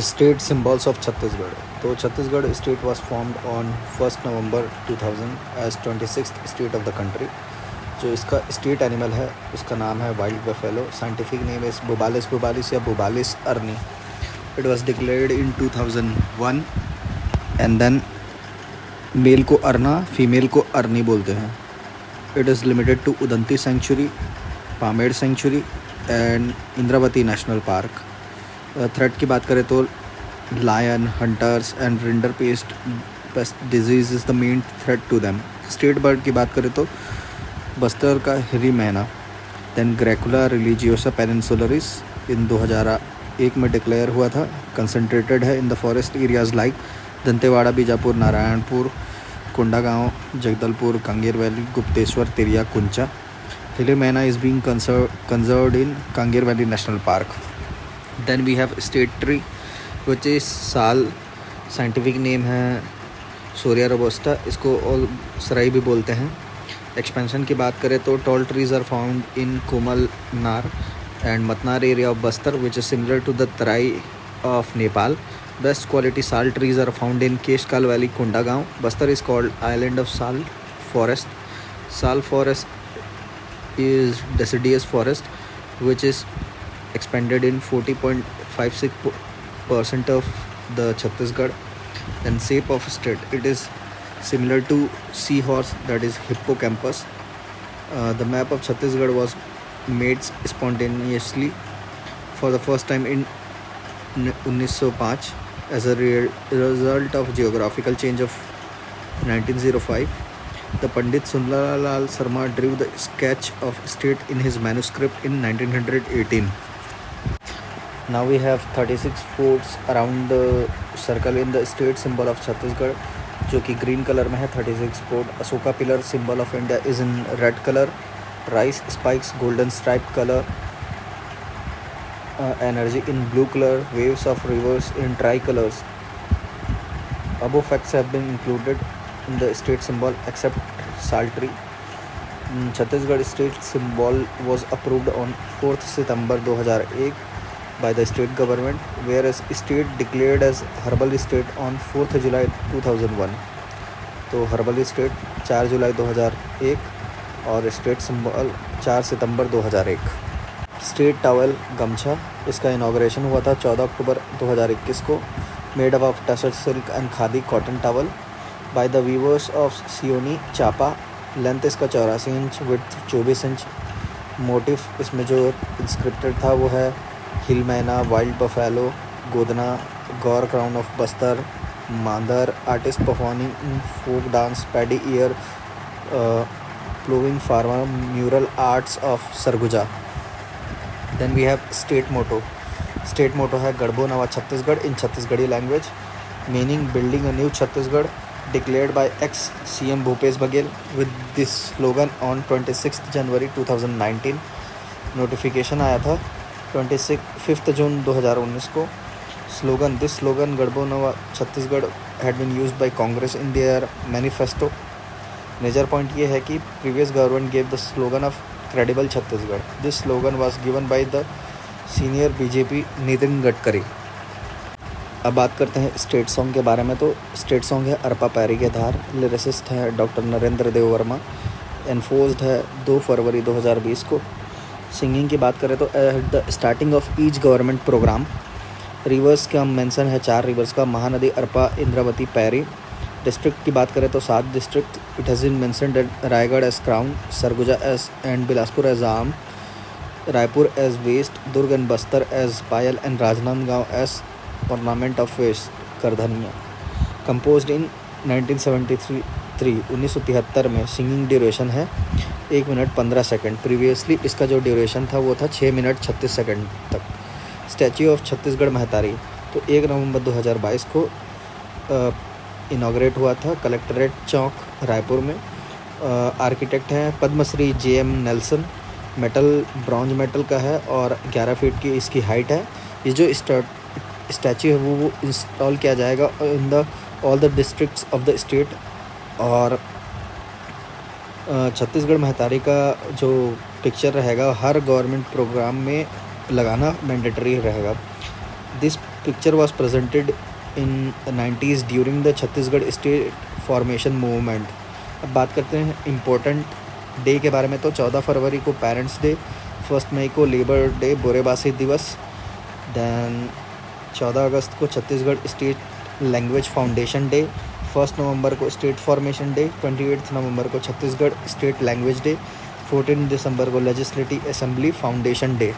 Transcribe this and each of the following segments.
State symbols of Chhattisgarh. तो Chhattisgarh state was formed on 1 November 2000 as 26th state of the country. जो इसका state animal है उसका नाम है wild buffalo. Scientific name is bubalus bubalis या bubalus arnee. It was declared in 2001 and then male को अर्ना, फीमेल को अर्नी बोलते हैं। It is limited to Udanti sanctuary, Pamed sanctuary and Indravati national park. Threat की बात करें तो lion, hunters and rinderpest disease is the main threat to them. State bird की बात करें तो बस्तर का हिरी मैना, देन ग्रैकुला रिलीजियोसा पेनिनसुलरिस इन 2001 में डिक्लेयर हुआ था। कंसनट्रेटेड है in the forest areas like Dantewada, Bijapur, Narayanpur, Kondagaon, Jagdalpur, Kanger valley, Gupteshwar, Tiriya, Kuncha. Hill myna is being conserved in Kanger valley national park. Then we have state tree which is sal. Scientific name है सोरिया रोबस्टा, इसको और सराई भी बोलते हैं। एक्सपेंशन की बात करें तो tall trees are found in Komal Nar and Matnar area of Bastar which is similar to the Terai of Nepal. Best quality sal trees are found in Keshkal valley, Kondagaon. Bastar is called island of sal forest. Sal forest is deciduous forest which is expanded in 40.56% of the Chhattisgarh. Then shape of state, it is similar to seahorse, that is hippocampus. The map of Chhattisgarh was made spontaneously for the first time in 1905 as a result of geographical change of 1905. The Pandit Sundarlal Sarma drew the sketch of state in his manuscript in 1918. Now we have 36 forts around the circle in the state symbol of Chhattisgarh, जो कि green colour में है। 36 fort. Ashoka pillar symbol of India is in red colour. Rice spikes golden stripe colour. Energy in blue colour. Waves of reverse in try colours. Above facts have been included in the state symbol except saltry. Chhattisgarh state symbol was approved on 4th September 2001 by the state government, whereas state declared as herbal state on 4th July 2001. तो herbal state 4 जुलाई 2001 और state symbol 4 सितंबर 2001। State towel gamchha, इसका inauguration हुआ था 14 अक्टूबर 2021 को। Made up of tussar silk and khadi cotton towel by the weavers of Sioni Champa. Length इसका 84 इंच, विड्थ 24 इंच। मोटिव इसमें जो इंस्क्रिप्टेड था वो है hill myna, wild buffalo, Godna, gaur crown of Bastar, mandar. Artist performing in folk dance, paddy ear, ploughing farmer, mural arts of Surguja. Then we have state motto. State motto है गढ़बो नवा Chhattisgarh in Chhattisgarhi language, meaning building a new Chhattisgarh, declared by ex CM Bhupesh Baghel with this slogan on 26 January 2019। Notification आया था 25 जून 2019 को। Slogan, this slogan Gadhbo नवा Chhattisgarh had been used by Congress in their manifesto. Major point ये है कि previous government gave the slogan of credible Chhattisgarh. This slogan was given by the senior BJP Nitin Gadkari. अब बात करते हैं स्टेट सॉन्ग के बारे में। तो स्टेट सॉन्ग है अरपा पैरी के धार। लिरिसिस्ट है डॉक्टर नरेंद्र देव वर्मा। एनफोर्स्ड है 2 फरवरी 2020 को। सिंगिंग की बात करें तो at the starting of each government programme rivers का मेंशन है 4 रिवर्स का, महानदी, अरपा, इंद्रावती, पैरी। डिस्ट्रिक्ट की बात करें तो 7 district. It has been mentioned at Raigarh as crown, Surguja as and Bilaspur as arm, Raipur as waist, Durg and Bastar as payal and Rajnandgaon as ornament of waist करधनिया। Composed in 1973 में। Singing duration है 1 मिनट 15 सेकंड। प्रीवियसली इसका जो ड्यूरेशन था वो था 6 मिनट 36 सेकंड तक। Statue of Chhattisgarh महतारी तो 1 नवंबर 2022 को इनाग्रेट हुआ था कलेक्ट्रेट चौक रायपुर में। आर्किटेक्ट हैं Padma Shri JM Nelson. Metal bronze metal का है और 11 फीट की इसकी हाइट है। ये जो स्टैच्यू है वो इंस्टॉल किया जाएगा in the all the districts of the state. और छत्तीसगढ़ महतारी का जो पिक्चर रहेगा हर गवर्नमेंट प्रोग्राम में लगाना मैंडेटरी रहेगा। This picture was presented in 90s during the Chhattisgarh state formation movement. अब बात करते हैं इम्पोर्टेंट डे के बारे में। तो 14 फरवरी को पेरेंट्स डे, 1 मई को लेबर डे बोरेबासी दिवस, दैन 14 अगस्त को Chhattisgarh state language foundation day, 1 नवंबर को स्टेट फॉर्मेशन डे, 28 नवंबर को छत्तीसगढ़ स्टेट लैंग्वेज डे, 14 दिसंबर को लेजिस्लेटिव असेंबली फाउंडेशन डे।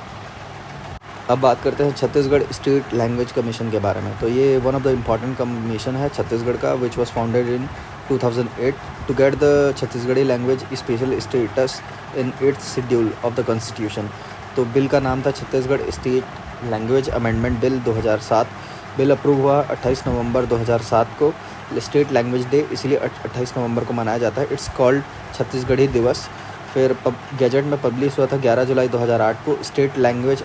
अब बात करते हैं छत्तीसगढ़ स्टेट लैंग्वेज कमीशन के बारे में। तो ये one of the important commission है छत्तीसगढ़ का, which was founded in 2008 to get the Chhattisgarhi language special status in 8th schedule of the constitution. तो बिल का नाम था Chhattisgarh state language amendment bill 2007। Bill approve हुआ 28 नवंबर 2007 को। स्टेट लैंग्वेज डे इसलिए 28 नवंबर को मनाया जाता है। इट्स कॉल्ड छत्तीसगढ़ी दिवस। फिर गैजेट में पब्लिश हुआ था 11 जुलाई 2008 को। State language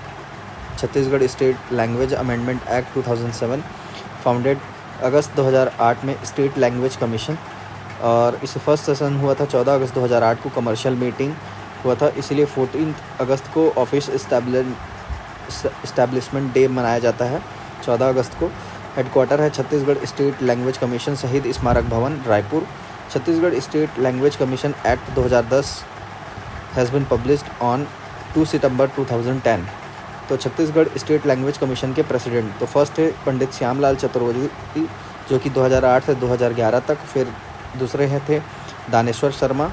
Chhattisgarh state language amendment act 2007 founded अगस्त 2008 में स्टेट लैंग्वेज कमीशन, और इसे फर्स्ट सेशन हुआ था 14 अगस्त 2008 को। कमर्शियल मीटिंग हुआ था, इसीलिए 14 अगस्त को ऑफिस इस्टेब्लिशमेंट डे मनाया जाता है 14 अगस्त को। हेडक्वार्टर है छत्तीसगढ़ स्टेट लैंग्वेज कमीशन शहीद स्मारक भवन, Raipur. Chhattisgarh state language commission act 2010 has been published on 2 सितंबर 2010। तो छत्तीसगढ़ स्टेट लैंग्वेज कमीशन के प्रेसिडेंट तो फर्स्ट है पंडित श्यामलाल चतुर्वेदी, जो कि 2008 से 2011 तक। फिर दूसरे हैं थे दानेश्वर शर्मा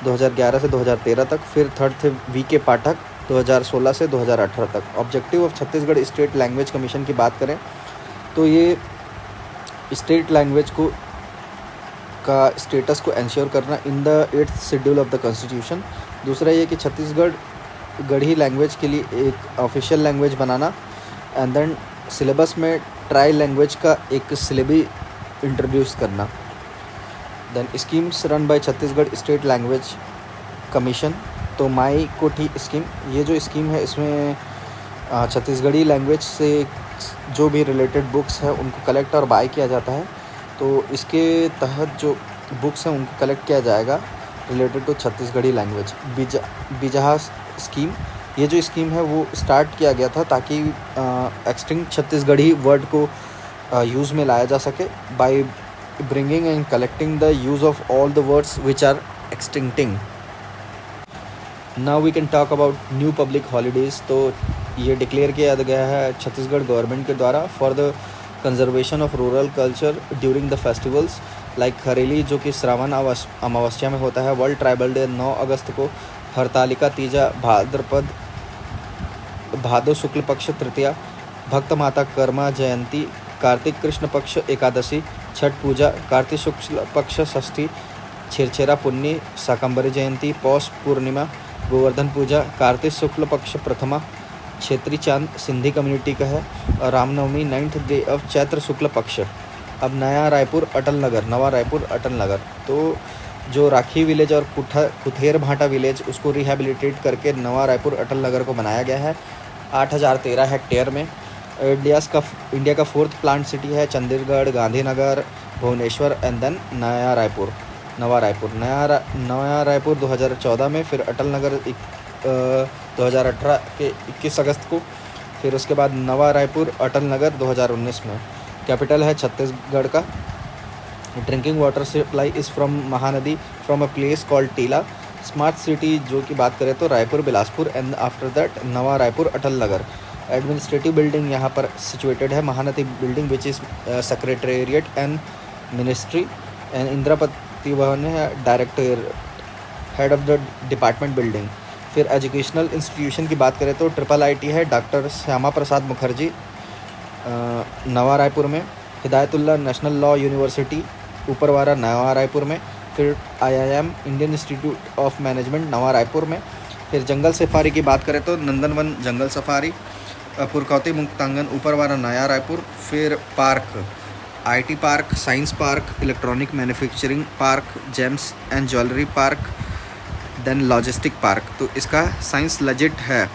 2011 से 2013 तक। फिर थर्ड थे वी.के. पाठक 2016 से 2018 तक। Objective of Chhattisgarh state language commission की बात करें तो ये स्टेट लैंग्वेज को का स्टेटस को इंश्योर करना in the 8th schedule of the constitution. दूसरा ये कि छत्तीसगढ़ गढ़ी लैंग्वेज के लिए एक ऑफिशियल लैंग्वेज बनाना, एंड देन सिलेबस में ट्राई लैंग्वेज का एक सिलेबी इंट्रोड्यूस करना। Then schemes run by Chhattisgarh state language commission. तो माई कोठी स्कीम, ये जो स्कीम है इसमें छत्तीसगढ़ी लैंग्वेज से जो भी रिलेटेड बुक्स है उनको कलेक्ट और बाय किया जाता है। तो इसके तहत जो बुक्स हैं उनको कलेक्ट किया जाएगा रिलेटेड टू छत्तीसगढ़ी लैंग्वेज। बिजहा स्कीम, ये जो स्कीम है वो स्टार्ट किया गया था ताकि एक्सटिंक्ट छत्तीसगढ़ी वर्ड को यूज़ में लाया जा सके by bringing and collecting the use of all the words which are extincting. Now we can talk about new public holidays. तो ये डिक्लेयर किया गया है छत्तीसगढ़ गवर्नमेंट के द्वारा for the conservation of rural culture during the festivals like Hareli, जो कि श्रावण अमावस्या में होता है। वर्ल्ड ट्राइबल डे 9 अगस्त को। हरतालिका तीजा भाद्रपद भादो शुक्ल पक्ष तृतीया। भक्त माता कर्मा जयंती कार्तिक कृष्ण पक्ष एकादशी। छठ पूजा कार्तिक शुक्ल पक्ष षष्ठी। छेरछेरा पुन्नी शाकंभरी जयंती पौष पूर्णिमा। गोवर्धन पूजा कार्तिक शुक्ल पक्ष प्रथमा। क्षेत्री चांद सिंधी कम्युनिटी का है। और Ramnavami 9th day of Chaitra Shukla Paksha. अब नया रायपुर अटल नगर, नवा रायपुर अटल नगर, तो जो राखी विलेज और कुथेर भाटा विलेज उसको रिहेबिलिटेट करके नवा रायपुर अटल नगर को बनाया गया है 8013 हेक्टेयर में। इंडिया का 4th प्लांट सिटी है चंडीगढ़, गांधीनगर, भुवनेश्वर एंड देन नया रायपुर, नवा रायपुर। नया रायपुर 2014 में, फिर अटल नगर 2018 के 21 अगस्त को, फिर उसके बाद नवा रायपुर अटल नगर 2019 में। कैपिटल है छत्तीसगढ़ का। Drinking water supply is from Mahanadi from a place called Tila. Smart city जो की बात करें तो Raipur, Bilaspur and after that Nava Raipur Atal Nagar. Administrative building यहाँ पर सिचुएटेड है Mahanadi building which is secretariat and ministry. And Indravati Bhavan है director head of the department building. फिर एजुकेशनल इंस्टीट्यूशन की बात करें तो IIIT है डॉक्टर श्यामा प्रसाद मुखर्जी नवा रायपुर में। हिदायतुल्लाह नेशनल लॉ यूनिवर्सिटी ऊपरवारा नवा रायपुर में। फिर IIM Indian institute of management नवा रायपुर में। फिर जंगल सफारी की बात करें तो नंदनवन जंगल सफारी पुरकौती मुक्तांगन ऊपरवारा नया रायपुर। फिर park IT park, science park, electronic manufacturing park, gems and jewellery park, then logistic park. तो इसका साइंस लेजिट है।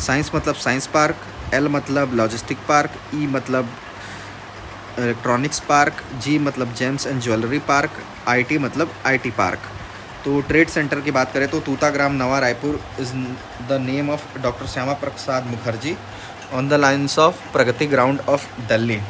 साइंस मतलब साइंस पार्क, L मतलब लॉजिस्टिक पार्क, E मतलब इलेक्ट्रॉनिक्स पार्क, G मतलब gems and jewellery park, IT मतलब IT park. तो ट्रेड सेंटर की बात करें तो Tutagram Nava Raipur is the name of doctor Shyama Prasad Mukherjee on the lines of Pragati ground of Delhi.